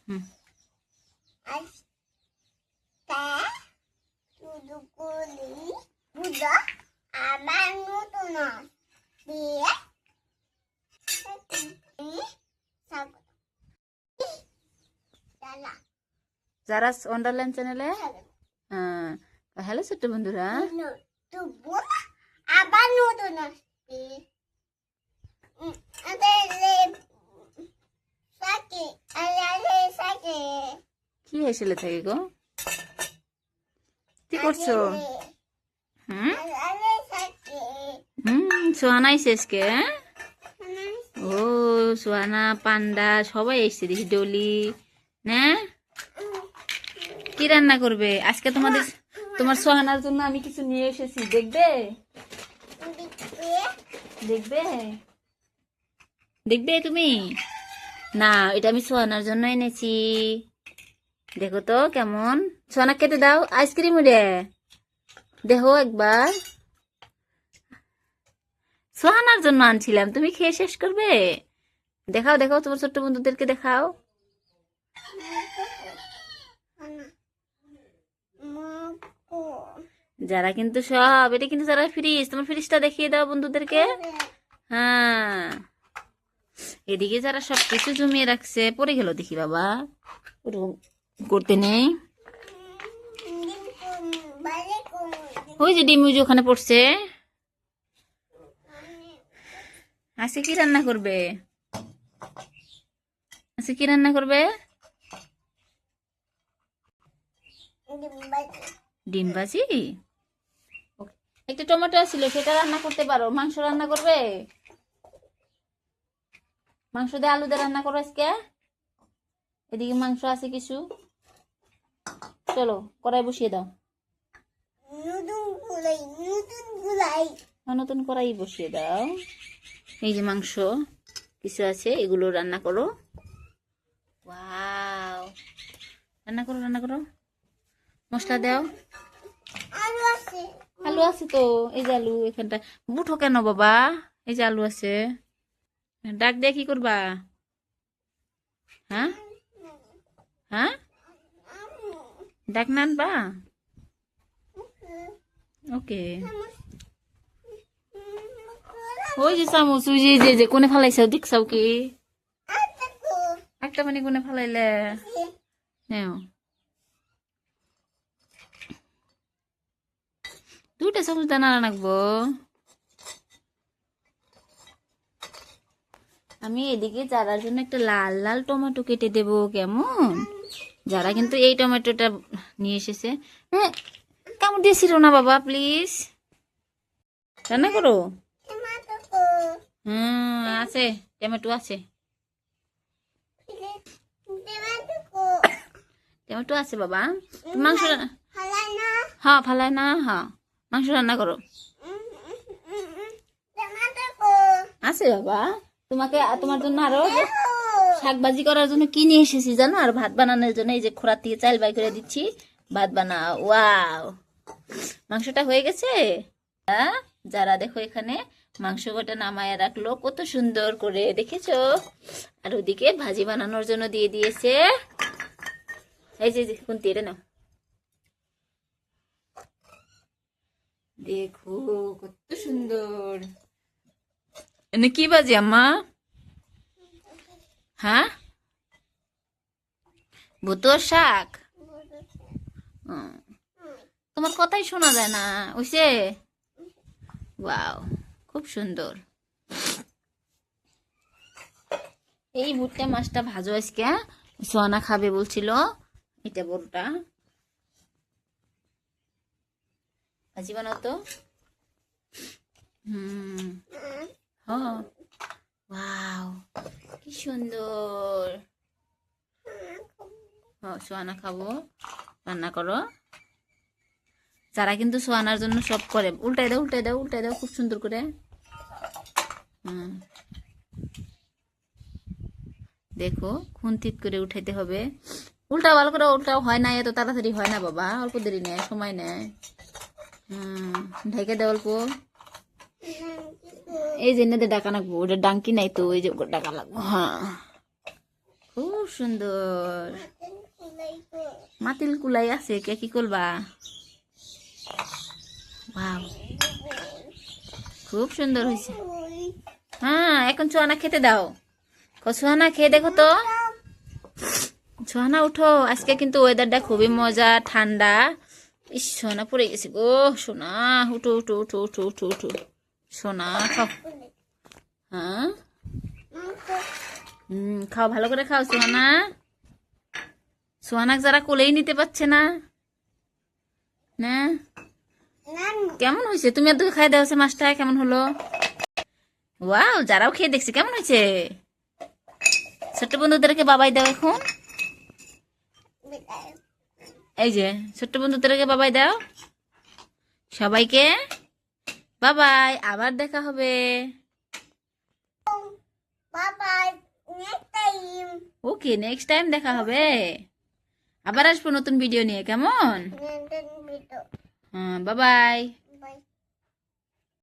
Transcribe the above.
হুম। আবার নতুন দিয়ে যারা ওয়ান্ডারল্যান্ড চ্যানেলে হ্যালো ছোট্ট বন্ধুরা, আবার নতুন আসছে কি হেসেলে থাকে গো? কি করছো? হুম সোহানা আইসে আজকে? ও সোহানা, পান্ডা সবাই এসছে দেখি, ডলি না? কি রান্না করবে আজকে? তোমার সোহানার জন্য আমি কিছু নিয়ে এসেছি, দেখবে? দেখবে দেখবে তুমি? না, এটা আমি সোহানার জন্য এনেছি। দেখো তো কেমন। সোহানা কেটে দাও আইসক্রিম রে, দেখো একবার। সোহানার জন্য আনছিলাম, তুমি খেয়ে শেষ করবে? দেখাও দেখাও, তোমার ছোট্ট বন্ধুদেরকে দেখাও। যারা কিন্তু সব, এটা কিন্তু যারা ফ্রিজ, তোমার ফ্রিজটা দেখিয়ে দাও বন্ধুদেরকে। হ্যাঁ, এদিকে যারা সব কিছু জমিয়ে রাখছে, পড়ে গেল দেখি বাবা, ওরকম করতে নেই। ওই যে ডিমুজি ওখানে পড়ছে। আজকে কি রান্না করবে? আজকে কি রান্না করবে? ডিম ভাজি। একটা টমেটো ছিল, সেটা রান্না করতে পারো। মাংস রান্না করবে? মাংস দিয়ে আলু দিয়ে রান্না করো আজকে। এদিকে মাংস আছে কিছু, চলো কড়াই বসিয়ে দাও। নতুন কড়াই বসিয়ে দাও। এই যে মাংস কিছু আছে, এগুলো রান্না করো। ওয়াও, রান্না করো রান্না করো, মশলা দাও। আলু আছে তো, এই যে আলু এখানটা। বুঠো কেন বাবা? এই যে আলু আছে। ডাক দিয়ে কি করবা? হ্যাঁ হ্যাঁ, ডাক না আনবা? ওকে। ওই যে চামচ, ওই যে কোনে ফালাইছাও, দেখছাও কি? একটা মানে কোনে ফালাইলে? হ্যাঁ, দুইটা চামচ দানা রাখবো। আমি এদিকে যারার জন্য একটা লাল লাল টমেটো কেটে দেব, কেমন? যারা কিন্তু এই টমেটোটা নিয়ে এসেছে। হ্যাঁ, কামড় দিয়েছিল না বাবা, প্লিজ রান্না করো। আছে, টমেটো আছে, টমেটো আছে বাবা। মাংস হ্যাঁ ফালাই না, হ্যাঁ মাংস রান্না করো। আছে বাবা, তোমার জন্য আরো শাক ভাজি করার জন্য কি নিয়ে এসেছি জানো? আর ভাত বানানোর জন্য এই যে খোড়া থেকে চাল বাই করে দিচ্ছি, ভাত বানাও। ওয়াও, মাংসটা হয়ে গেছে। যারা দেখো এখানে মাংস কটা নামায় রাখলো কত সুন্দর করে, দেখেছো? আর ওদিকে ভাজি বানানোর জন্য দিয়ে দিয়েছে। এই যে কুন্তি, এটা নাও, দেখো কত সুন্দর। এনে কি বাজি আম্মা? হ্যাঁ, ভুতুয়ার শাক। তোমার কথাই শোনা যায় না, ওইসে। ওয়াও, খুব সুন্দর। এই ভুট্টা মাছটা ভাজো আজকে, সোয়ানা খাবে বলছিল। এটা বড়টা ভাজি বানাও তো। হ্যাঁ, ওয়াও কি সুন্দর। সোয়ানা খাবো, রান্না করো। যারা কিন্তু সোয়ানার জন্য সব করে। উল্টাই দাও উল্টাই দাও উল্টাই দাও, খুব সুন্দর করে। দেখো খুন্তিত করে উঠাইতে হবে। উল্টা ভালো করে উল্টাও হয় না, এত তাড়াতাড়ি হয় না বাবা, অল্প দেরি নেয়, সময় নেয়। ঢেকে দেয় অল্প। এই যে ডাকা রাখবো, ওটা ডাঙ্কি নাই তো, ওই যে ডাকা লাগবো। হ্যাঁ, খুব সুন্দর। Makan kulay ko. মাতিল কুলাই আছে, কে কি করবা? ওয়াও, খুব সুন্দর হয়েছে। Uy. হ্যাঁ, এখন সোহানা খেতে দাও। সোহানা খেয়ে দেখো তো। সোহানা উঠো, আজকে কিন্তু ওয়েদারটা খুবই মজা, ঠান্ডা। ইস, সোনা পড়ে গেছে গো। সোনা উঠো উঠো উঠো উঠো উঠো উঠো। সোনা খাও। হ্যাঁ, Mangko. খাও, ভালো করে খাও সোহানা। সোহানাক যারা কোলেই নিতে পারছে না। না, Nan. কেমন হয়েছে? তুমি আর দুটো খাই দেওয়া মাছটা কেমন হলো? ওয়াও, যারাও খেয়ে দেখছে কেমন হয়েছে। ছোট্ট বন্ধুদেরকে বাবাই দাও এখন। Bitay. এই যে ছোট্ট বন্ধুদেরকে বাবাই দাও। সবাইকে বাবাই, আবার দেখা হবে। Bye-bye. Next time. ওকে, নেক্সট টাইম দেখা হবে। আবার আসবো নতুন ভিডিও নিয়ে, কেমন? Nandun dito. হ্যাঁ, বাবাই।